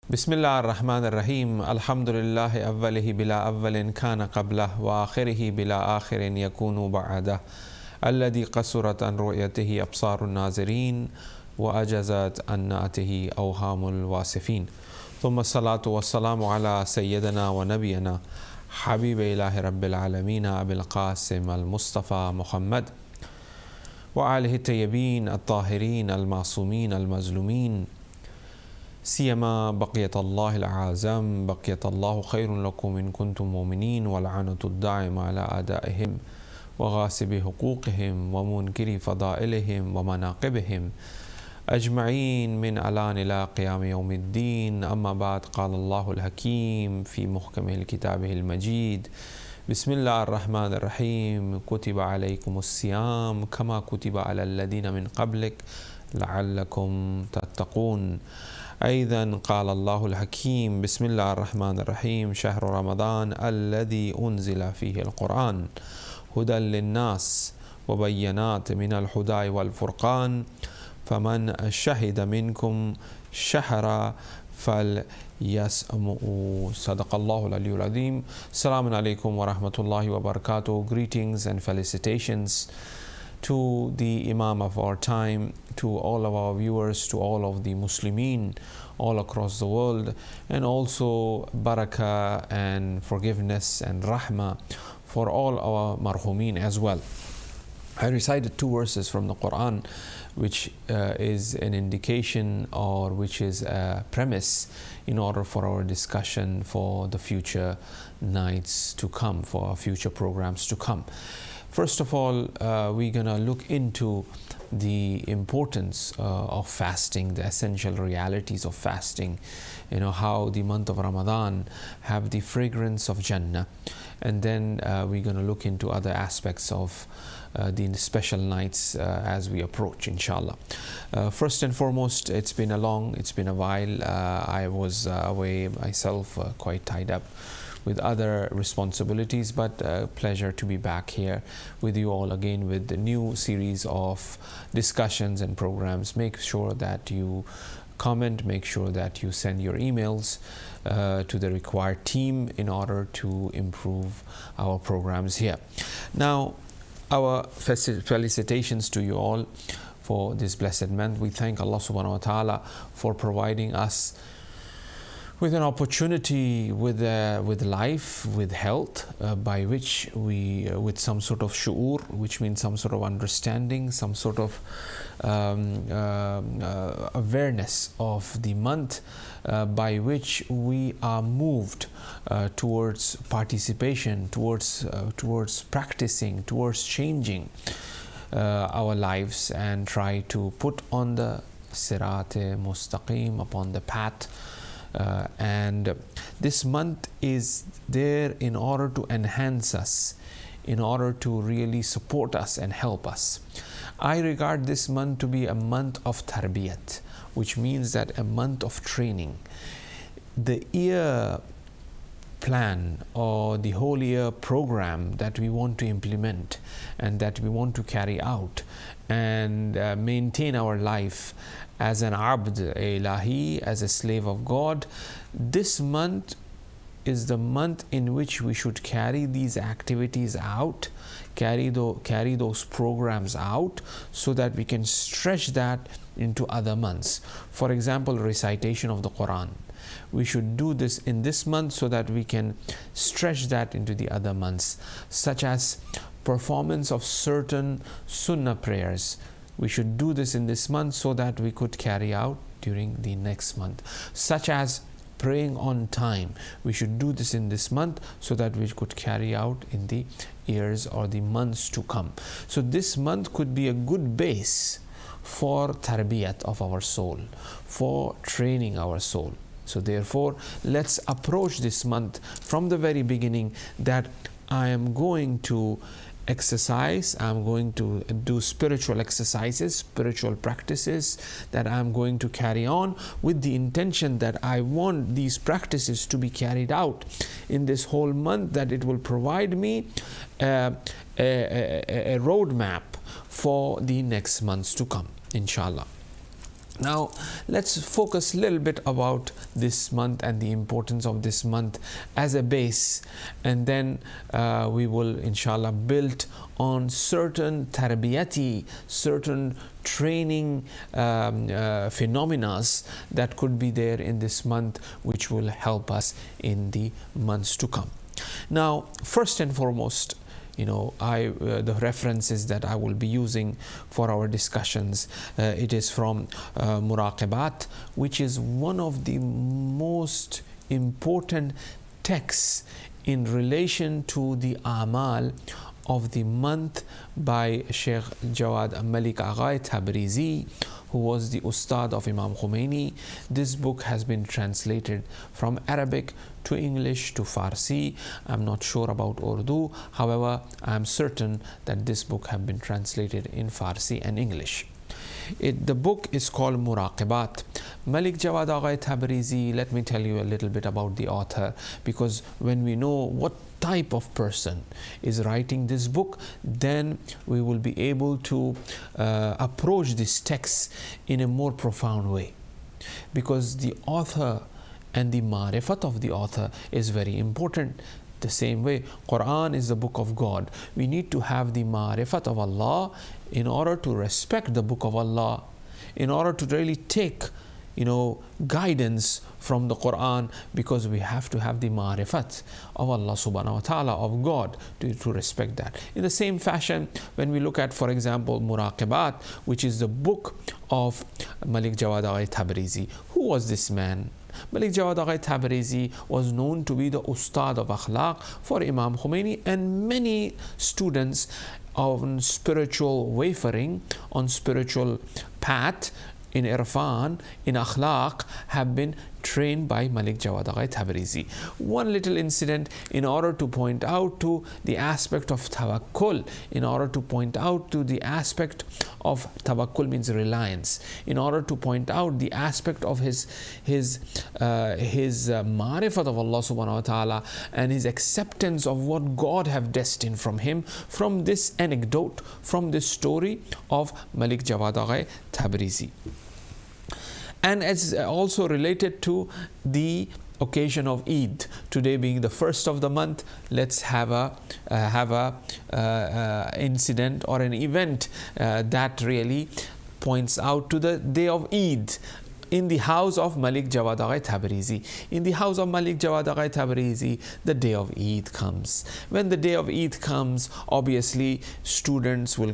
بسم الله الرحمن الرحيم الحمد لله أوله بلا أول كان قبله وآخره بلا آخر يكون بعده الذي قصرت عن رؤيته أبصار الناظرين وأجزت عن نعته أوهام الواصفين ثم الصلاة والسلام على سيدنا ونبينا حبيب إله رب العالمين أبي القاسم المصطفى محمد وآله الطيبين الطاهرين المعصومين المظلومين سيما بقية الله الأعظم بقية الله خير لكم إن كنتم مؤمنين واللعنة الدائمة على أعدائهم وغاصب حقوقهم ومنكر فضائلهم ومناقبهم أجمعين من الآن إلى قيام يوم الدين. أما بعد، قال الله الحكيم في محكم كتابه المجيد: بسم الله الرحمن الرحيم كتب عليكم الصيام كما كتب على الذين من قبلك لعلكم تتقون. أيضا قال الله الحكيم: بسم الله الرحمن الرحيم شهر رمضان الذي أنزل فيه القرآن هدى للناس وبينات من الهدى والفرقان فمن شهد منكم شهر فليصمه. صدق الله العلي العظيم. Assalamu alaikum wa rahmatullahi wa barakatuh. Greetings and felicitations to the Imam of our time, to all of our viewers, to all of the Muslimin all across the world, and also barakah and forgiveness and rahmah for all our marhumin as well. I recited two verses from the Quran, which is an indication, or which is a premise in order for our discussion for the future nights to come, for our future programs to come. First of all, we're going to look into the importance of fasting, the essential realities of fasting, how the month of Ramadan have the fragrance of Jannah. And then we're going to look into other aspects of the special nights as we approach, inshallah. First and foremost, it's been a while. I was away myself, quite tied up with other responsibilities, but a pleasure to be back here with you all again with the new series of discussions and programs. Make sure that you comment, make sure that you send your emails to the required team in order to improve our programs here. Now, our felicitations to you all for this blessed month. We thank Allah subhanahu wa ta'ala for providing us with an opportunity, with life, with health, by which we, with some sort of shu'ur, which means some sort of understanding, some sort of awareness of the month, by which we are moved towards participation, towards practicing, towards changing our lives, and try to put on the sirat-e mustaqim, upon the path. And this month is there in order to enhance us, in order to really support us and help us. I regard this month to be a month of tarbiyat, which means that a month of training. The year plan, or the whole year program that we want to implement and that we want to carry out and maintain our life as an abd ilahi, as a slave of God, this month is the month in which we should carry these activities out, carry those programs out, so that we can stretch that into other months. For example, recitation of the Quran. We should do this in this month so that we can stretch that into the other months, such as performance of certain sunnah prayers. We should do this in this month so that we could carry out during the next month, such as praying on time. We should do this in this month so that we could carry out in the years or the months to come. So this month could be a good base for tarbiyat of our soul, for training our soul. So therefore, let's approach this month from the very beginning that I am going to exercise, I'm going to do spiritual exercises, spiritual practices that I'm going to carry on with the intention that I want these practices to be carried out in this whole month, that it will provide me a roadmap for the next months to come, inshallah. Now, let's focus a little bit about this month and the importance of this month as a base, and then we will inshallah build on certain tarbiyati, certain training phenomena that could be there in this month, which will help us in the months to come. Now, first and foremost, the references that I will be using for our discussions, it is from Muraqabat, which is one of the most important texts in relation to the Amal of the month by Sheikh Jawad Malik Agha Tabrizi, who was the Ustad of Imam Khomeini. This book has been translated from Arabic to English to Farsi. I'm not sure about Urdu. However, I'm certain that this book has been translated in Farsi and English. The book is called Muraqabat. Malik Jawad Agha Tabrizi, let me tell you a little bit about the author, because when we know what type of person is writing this book, then we will be able to approach this text in a more profound way, because the author and the marifat of the author is very important. The same way, Quran is the book of God. We need to have the marifat of Allah in order to respect the book of Allah, in order to really take guidance from the Quran, because we have to have the marifat of Allah subhanahu wa ta'ala, of God, to respect that. In the same fashion, when we look at, for example, Muraqabat, which is the book of Malik Jawad Agha Tabrizi. Who was this man? Malik Jawad Agha Tabrizi was known to be the Ustad of Akhlaq for Imam Khomeini and many students on spiritual wayfaring, on spiritual path, in Irfan, in Akhlaq, have been trained by Malik Jawad Agha Tabrizi. One little incident in order to point out to the aspect of tawakkul, in order to point out to the aspect of tawakkul means reliance, in order to point out the aspect of his marifat of Allah subhanahu wa ta'ala and his acceptance of what God have destined from him, from this anecdote, from this story of Malik Jawad Agha Tabrizi. And it's also related to the occasion of Eid. Today being the first of the month, let's have a incident or an event that really points out to the day of Eid. In the house of Malik Jawad Agha Tabrizi. In the house of Malik Jawad Agha Tabrizi, the day of Eid comes. When the day of Eid comes, obviously students will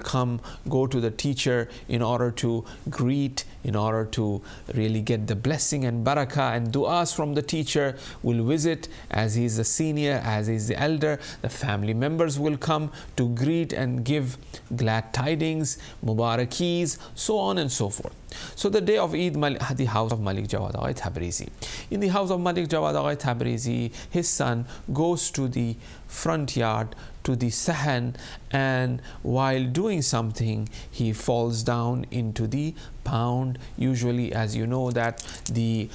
go to the teacher in order to greet, in order to really get the blessing and barakah and du'as from the teacher. Will visit, as he is the senior, as he is the elder. The family members will come to greet and give glad tidings, mubarakis, so on and so forth. So the day of Eid, the house of Malik Jawad Agha Tabrizi. In the house of Malik Jawad Agha Tabrizi, his son goes to the front yard, to the sahan, and while doing something, he falls down into the pound. Usually, as you know, that the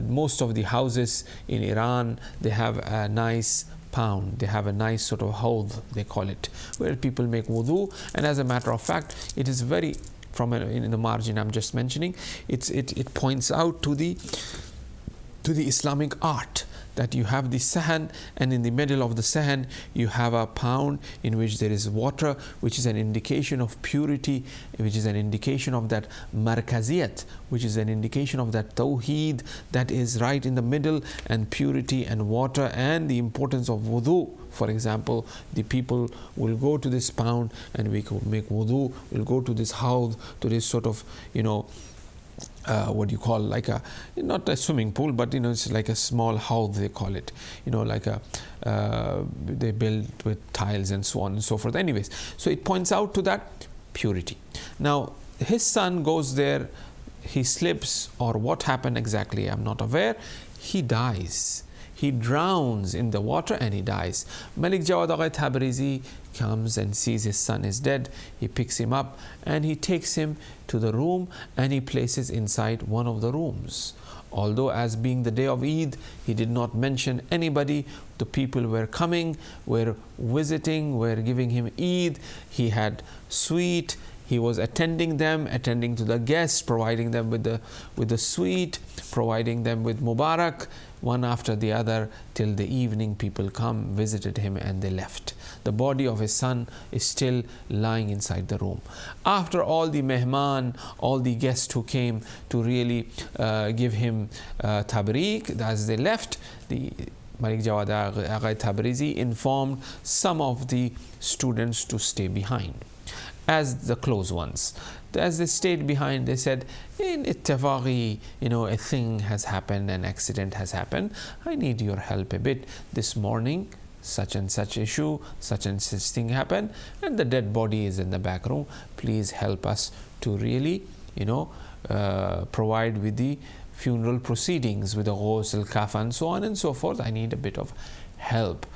most of the houses in Iran, they have a nice pound. They have a nice sort of hawd, they call it, where people make wudu. And as a matter of fact, it is very, in the margin I'm just mentioning, it points out to the Islamic art, that you have the sahan, and in the middle of the sahan you have a pound in which there is water, which is an indication of purity, which is an indication of that markaziyat, which is an indication of that tawheed that is right in the middle, and purity and water and the importance of wudu. For example, the people will go to this pound and we could make wudu, will go to this hawd, to this sort of, what do you call, like not a swimming pool, but it's like a small hawd, they call it, like they build with tiles and so on and so forth. Anyways, so it points out to that purity. Now his son goes there, he slips, or what happened exactly, I'm not aware. He dies. He drowns in the water and he dies. Malik Jawad Agha Tabrizi comes and sees his son is dead. He picks him up and he takes him to the room and he places inside one of the rooms. Although as being the day of Eid, he did not mention anybody. The people were coming, were visiting, were giving him Eid. He had sweet, He was attending them, attending to the guests, providing them with the sweet, providing them with Mubarak, one after the other, till the evening. People come, visited him, and they left. The body of his son is still lying inside the room. After all the mehman, all the guests who came to really give him tabreek, as they left, the Malik Jawad Agha Tabrizi informed some of the students to stay behind as the close ones. As they stayed behind, they said, in ittafaqi, a thing has happened, an accident has happened. I need your help a bit. This morning, such and such issue, such and such thing happened, and the dead body is in the back room. Please help us to really, provide with the funeral proceedings, with the ghusl, kafan, so on and so forth. I need a bit of help.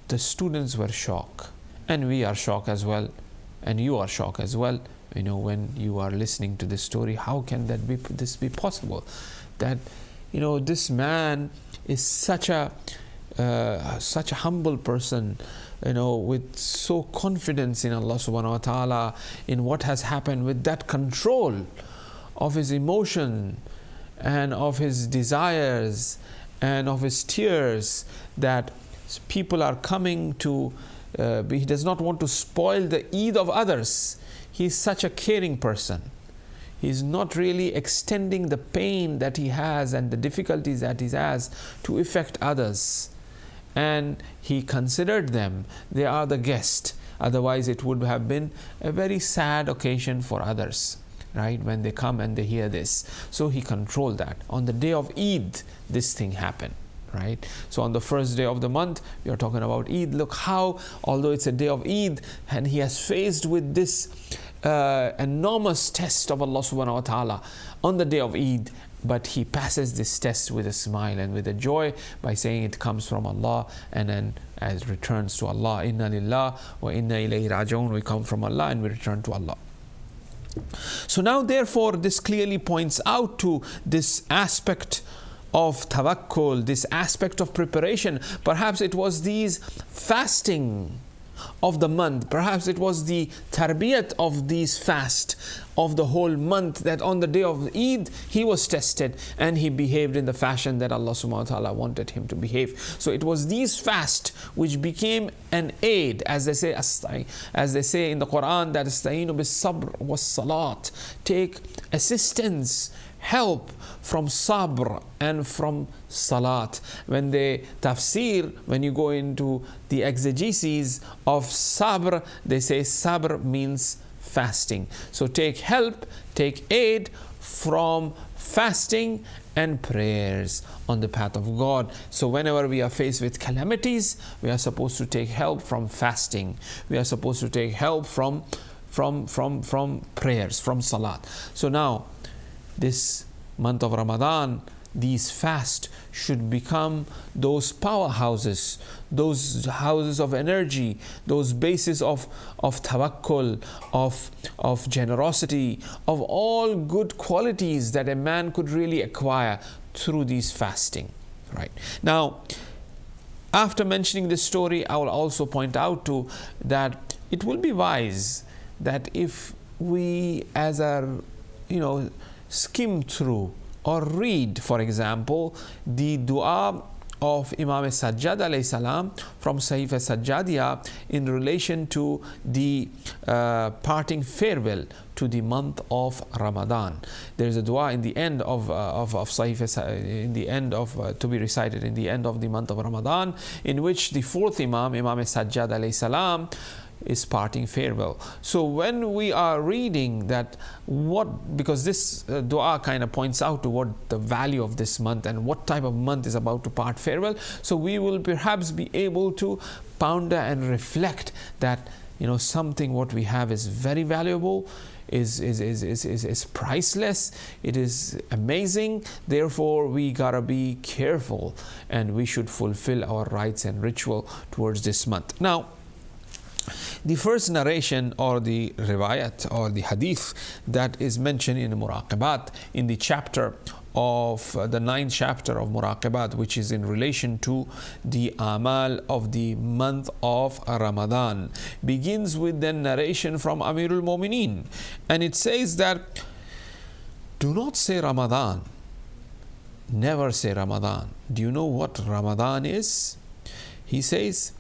The students were shocked, and we are shocked as well, and you are shocked as well. When you are listening to this story, how can this be possible? That this man is such a humble person, with so confidence in Allah subhanahu wa ta'ala, in what has happened, with that control of his emotion and of his desires and of his tears, that people are coming to he does not want to spoil the Eid of others. He is such a caring person. He is not really extending the pain that he has and the difficulties that he has to affect others. And he considered them, they are the guest. Otherwise it would have been a very sad occasion for others, right, when they come and they hear this. So he controlled that. On the day of Eid, this thing happened, right? So on the first day of the month, we are talking about Eid. Look how, although it's a day of Eid, and he has faced with this enormous test of Allah subhanahu wa ta'ala on the day of Eid, but he passes this test with a smile and with a joy by saying it comes from Allah, and then as returns to Allah. Inna lillah wa inna ilayhi raji'un. We come from Allah and we return to Allah. So now therefore this clearly points out to this aspect of tawakkul, this aspect of preparation. Perhaps it was these fasting of the month, perhaps it was the tarbiyat of these fast of the whole month, that on the day of Eid he was tested and he behaved in the fashion that Allah subhanahu wa ta'ala wanted him to behave. So it was these fast which became an aid, as they say in the Quran, that ista'inu bis sabr was salat, take assistance, help from sabr and from salat. When they tafsir, when you go into the exegesis of sabr, they say sabr means fasting. So take help, take aid from fasting and prayers on the path of God. So whenever we are faced with calamities, we are supposed to take help from fasting. We are supposed to take help from prayers, from salat. So now this month of Ramadan, these fast should become those powerhouses, those houses of energy, those bases of tawakkul, of generosity, of all good qualities that a man could really acquire through these fasting. Right. Now, after mentioning this story, I will also point out to that it will be wise that if we, as our skim through or read, for example, the dua of Imam Sajjad alayhi salam from Sahif Sajjadiyah in relation to the parting farewell to the month of Ramadan. There is a dua in the end of Sahif, in the end of to be recited in the end of the month of Ramadan, in which the fourth Imam Sajjad alayhi salam is parting farewell. So when we are reading that, because this dua kind of points out to what the value of this month and what type of month is about to part farewell, so we will perhaps be able to ponder and reflect that something what we have is very valuable, is priceless, it is amazing. Therefore we gotta be careful and we should fulfill our rites and ritual towards this month. Now, The first narration or the riwayat or the hadith that is mentioned in the Muraqabat, in the chapter of the 9th chapter of Muraqabat, which is in relation to the amal of the month of Ramadan, begins with the narration from Amirul Mu'mineen, and it says that do not say Ramadan, never say Ramadan. Do you know what Ramadan is? He says,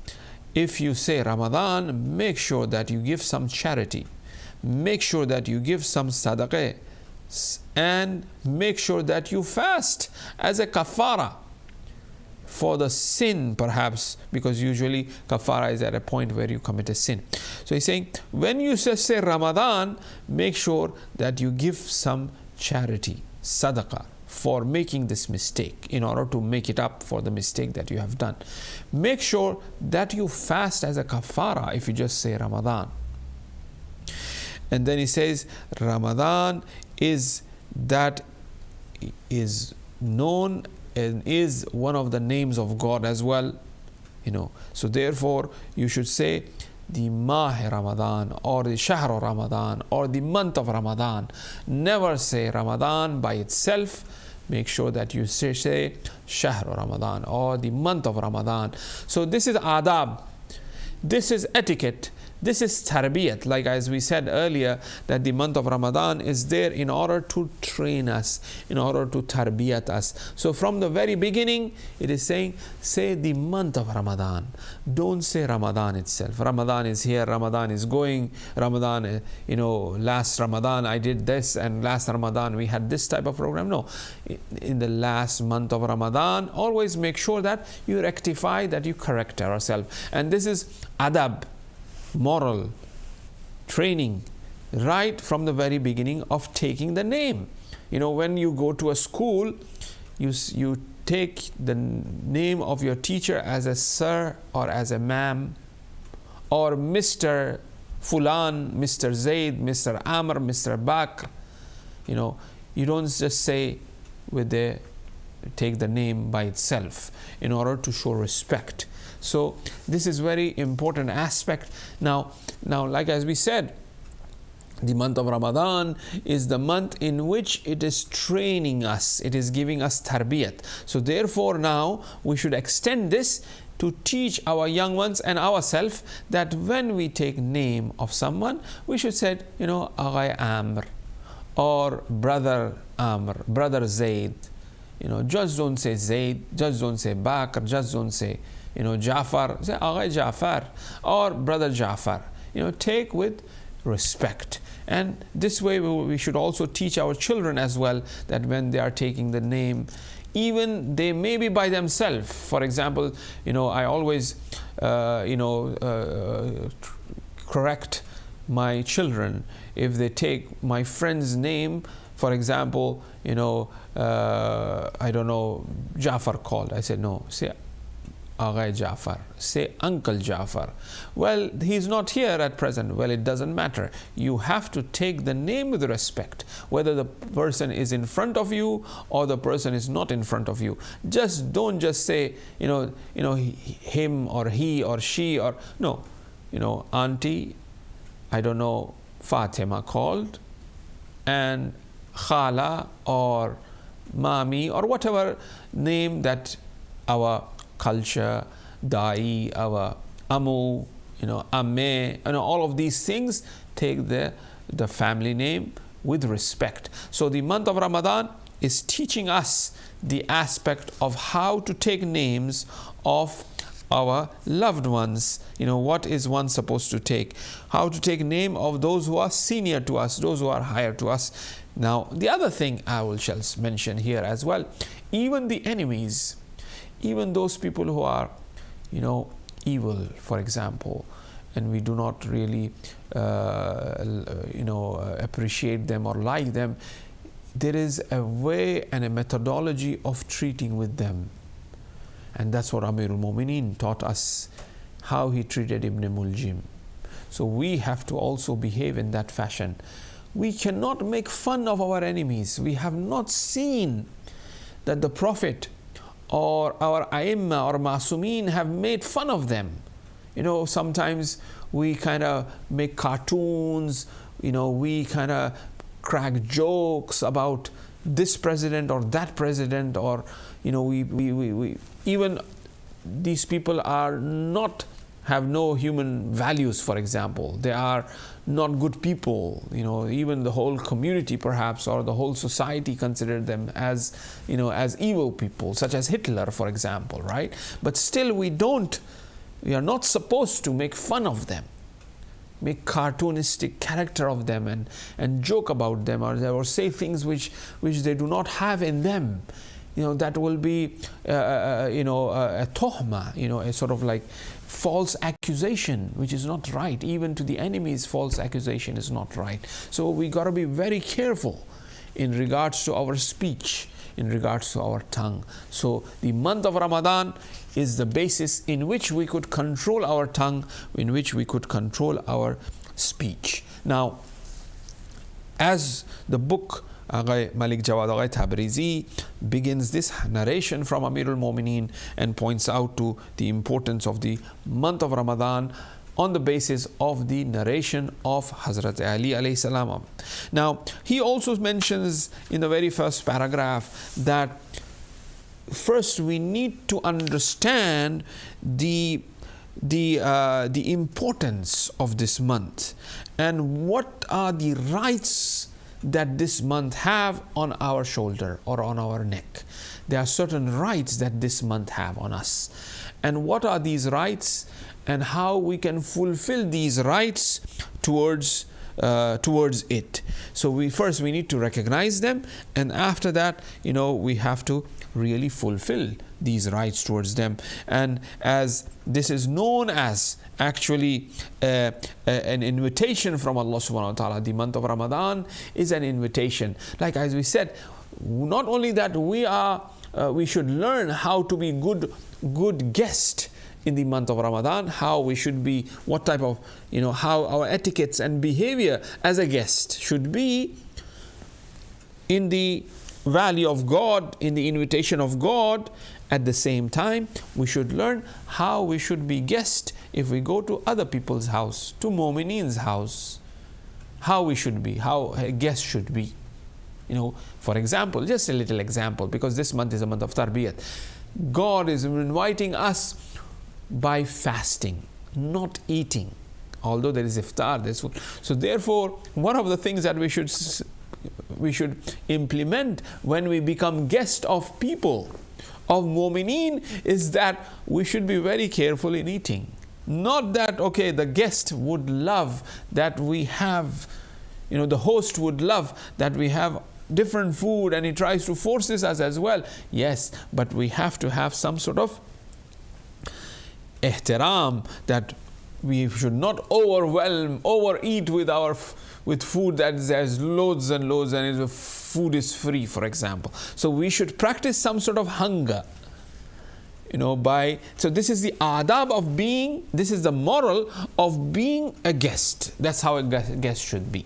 if you say Ramadan, make sure that you give some charity, make sure that you give some sadaqah, and make sure that you fast as a kafara for the sin, perhaps, because usually kafara is at a point where you commit a sin. So he's saying, when you say Ramadan, make sure that you give some charity, sadaqah, for making this mistake, in order to make it up for the mistake that you have done. Make sure that you fast as a kafara if you just say Ramadan. And then he says, Ramadan is known and is one of the names of God as well. So therefore you should say the Mah Ramadan or the Shahr Ramadan or the month of Ramadan. Never say Ramadan by itself. Make sure that you say Shahr Ramadan or the month of Ramadan. So this is adab, this is etiquette, this is tarbiyat. Like as we said earlier, that the month of Ramadan is there in order to train us, in order to tarbiyat us. So from the very beginning, it is saying, say the month of Ramadan. Don't say Ramadan itself. Ramadan is here, Ramadan is going, Ramadan, last Ramadan I did this, and last Ramadan we had this type of program. No, in the last month of Ramadan, always make sure that you rectify, that you correct ourselves. And this is adab, moral training, right from the very beginning of taking the name. When you go to a school, you take the name of your teacher as a sir or as a ma'am or Mr. Fulan, Mr. Zaid, Mr. Amr, Mr. Bakr. You don't just say take the name by itself in order to show respect. So this is very important aspect. Now, like as we said, the month of Ramadan is the month in which it is training us, it is giving us tarbiyat. So therefore now we should extend this to teach our young ones and ourselves that when we take name of someone, we should say, Aghay Amr or Brother Amr, Brother Zaid. Just don't say Zaid, just don't say Bakr, just don't say Jafar, say Aghay Jafar or Brother Jafar. Take with respect. And this way we should also teach our children as well, that when they are taking the name, even they may be by themselves. For example, I always correct my children if they take my friend's name. For example, I don't know, Jafar called. I said, no, say Aghay Jafar, say Uncle Jafar. Well, he's not here at present. Well, it doesn't matter. You have to take the name with respect, whether the person is in front of you or the person is not in front of you. Just don't just say, him or he or she or no. Auntie, I don't know, Fatima called, and Khala or Mami or whatever name that our culture, Dai, our Amu, Amme, all of these things, take the family name with respect. So the month of Ramadan is teaching us the aspect of how to take names of our loved ones. What is one supposed to take? How to take name of those who are senior to us, those who are higher to us. Now, the other thing I shall mention here as well, even the enemies, even those people who are, evil, for example, and we do not really, appreciate them or like them, there is a way and a methodology of treating with them. And that's what Amirul Mu'mineen taught us, how he treated Ibn Muljim. So we have to also behave in that fashion. We cannot make fun of our enemies. We have not seen that the Prophet or our Aimma or Masumeen have made fun of them. Sometimes we kind of make cartoons, we kind of crack jokes about this president or that president, or we even these people have no human values, for example. They are not good people. Even the whole community perhaps, or the whole society, consider them as evil people, such as Hitler, for example, right? But still we are not supposed to make fun of them, make cartoonistic character of them, and joke about them, or say things which they do not have in them. That will be a tohma, a sort of like false accusation, which is not right. Even to the enemies, false accusation is not right. So we got to be very careful in regards to our speech, in regards to our tongue. So the month of Ramadan is the basis in which we could control our tongue, in which we could control our speech. Now, as the book Malik Jawad Aghay Tabrizi begins this narration from Amirul Mu'mineen and points out to the importance of the month of Ramadan on the basis of the narration of Hazrat Ali alayhi salam. Now, he also mentions in the very first paragraph that first we need to understand the importance of this month and what are the rights that this month have on our shoulder or on our neck. There are certain rights that this month have on us. And what are these rights, and how we can fulfill these rights towards it. So we need to recognize them, and after that, we have to really fulfill these rights towards them. And as this is known as actually an invitation from Allah subhanahu wa ta'ala, the month of Ramadan is an invitation. Like as we said, not only that we should learn how to be good guest in the month of Ramadan, how we should be, what type of, how our etiquettes and behavior as a guest should be in the value of God, in the invitation of God. At the same time, we should learn how we should be guest if we go to other people's house, to Mu'mineen's house, how we should be, how a guest should be. For example, just a little example, because this month is a month of tarbiyat. God is inviting us by fasting, not eating. Although there is iftar, there's food. So therefore, one of the things that we should implement when we become guest of people, of Mu'mineen, is that we should be very careful in eating. Not that, the guest would love that we have, the host would love that we have different food and he tries to force us as well. Yes, but we have to have some sort of ihtiram, that we should not overeat with food that has loads and loads and the food is free, for example. So we should practice some sort of hunger, so this is the adab of being, this is the moral of being a guest. That's how a guest should be,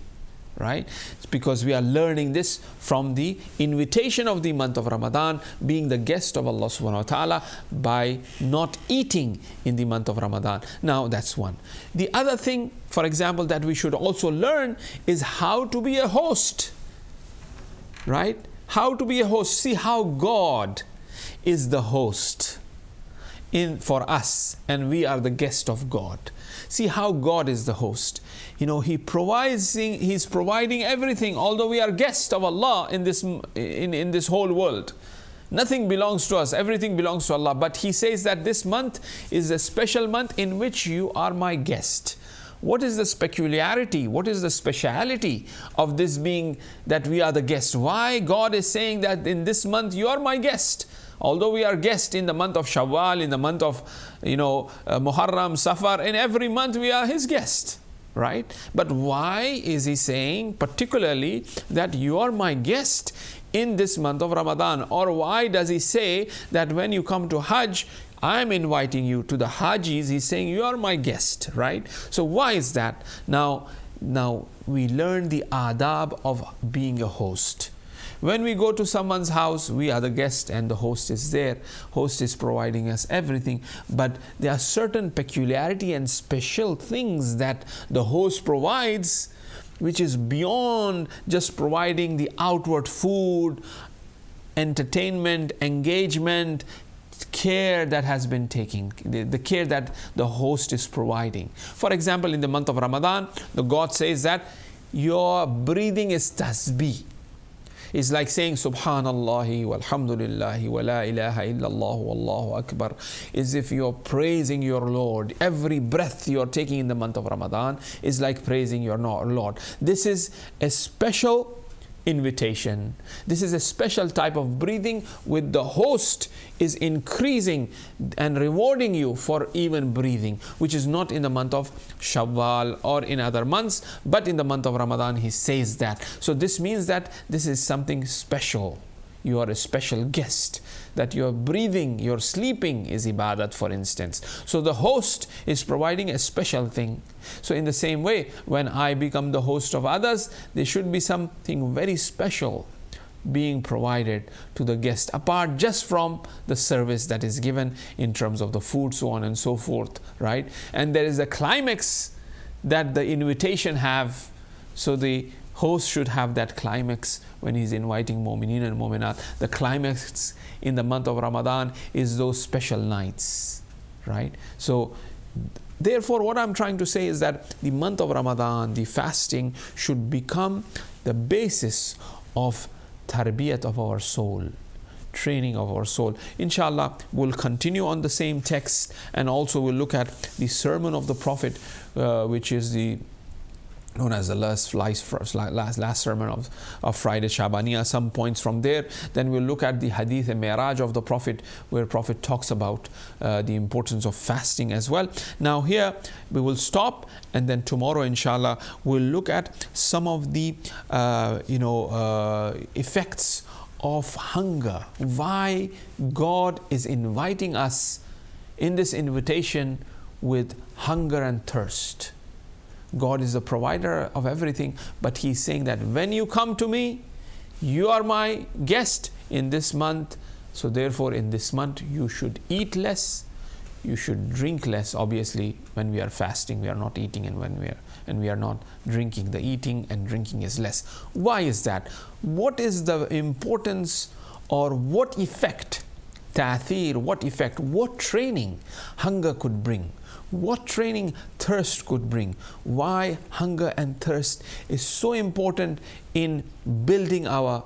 right? It's because we are learning this from the invitation of the month of Ramadan, being the guest of Allah subhanahu wa ta'ala by not eating in the month of Ramadan. Now that's one. The other thing, for example, that we should also learn is how to be a host, right? How to be a host. See how God is the host for us, and we are the guest of God. See how God is the host. He's providing everything, although we are guests of Allah in this whole world. Nothing belongs to us, everything belongs to Allah. But He says that this month is a special month in which you are my guest. What is the peculiarity? What is the speciality of this being that we are the guest? Why God is saying that in this month you are my guest? Although we are guests in the month of Shawwal, in the month of Muharram, Safar, in every month we are His guest, right? But why is He saying particularly that you are my guest in this month of Ramadan? Or why does He say that when you come to Hajj, I am inviting you to the Hajis? He's saying you are my guest, right? So why is that? Now we learn the adab of being a host. When we go to someone's house, we are the guest and the host is there. Host is providing us everything. But there are certain peculiarity and special things that the host provides, which is beyond just providing the outward food, entertainment, engagement, care that has been taken, the care that the host is providing. For example, in the month of Ramadan, the God says that your breathing is tasbih. It's like saying Subhanallah walhamdulillah wa la ilaha illallah wallahu akbar. As if you're praising your Lord. Every breath you're taking in the month of Ramadan is like praising your Lord. This is a special invitation. This is a special type of breathing with the host is increasing and rewarding you for even breathing, which is not in the month of Shawwal or in other months, but in the month of Ramadan he says that. So this means that this is something special. You are a special guest, that your breathing, your sleeping is ibadat, for instance. So the host is providing a special thing. So in the same way, when I become the host of others, there should be something very special being provided to the guest, apart just from the service that is given in terms of the food, so on and so forth, right? And there is a climax that the invitation have. So the host should have that climax when he's inviting mu'mineen and mu'minat. The climax in the month of Ramadan is those special nights, right? So therefore, what I'm trying to say is that the month of Ramadan, the fasting, should become the basis of tarbiyat of our soul, training of our soul. Inshallah, we'll continue on the same text, and also we'll look at the sermon of the Prophet, which is the known as the last sermon of Friday Shabaniya, some points from there. Then we'll look at the hadith and Mi'raj of the Prophet, where Prophet talks about the importance of fasting as well. Now here we will stop, and then tomorrow inshallah we'll look at some of the effects of hunger. Why God is inviting us in this invitation with hunger and thirst. God is the provider of everything, but He's saying that when you come to me, you are my guest in this month. So therefore in this month you should eat less, you should drink less. Obviously when we are fasting we are not eating, and when we are not drinking, the eating and drinking is less. Why is that? What is the importance, or what effect, ta'thir, what training hunger could bring? What training thirst could bring? Why hunger and thirst is so important in building our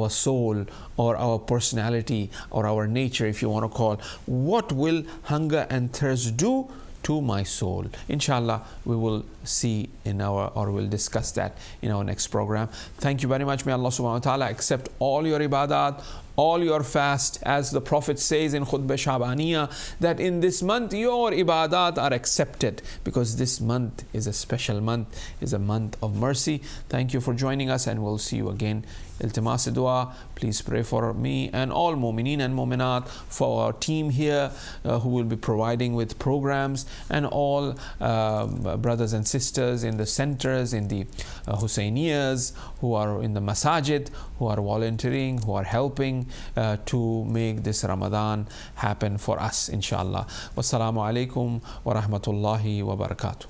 soul, or our personality, or our nature, if you want to call. What will hunger and thirst do to my soul? Inshallah, we will see we'll discuss that in our next program. Thank you very much. May Allah subhanahu wa ta'ala accept all your ibadat, all your fast, as the Prophet says in Khutbah Shabaniyah, that in this month your ibadat are accepted, because this month is a special month, is a month of mercy. Thank you for joining us, and we'll see you again. Iltimas dua, please pray for me and all mu'mineen and mu'minat, for our team here who will be providing with programs, and all brothers and sisters in the centers, in the Husainiyas, who are in the masajid, who are volunteering, who are helping to make this Ramadan happen for us, inshallah. Wassalamu alaikum wa rahmatullahi wa barakatuh.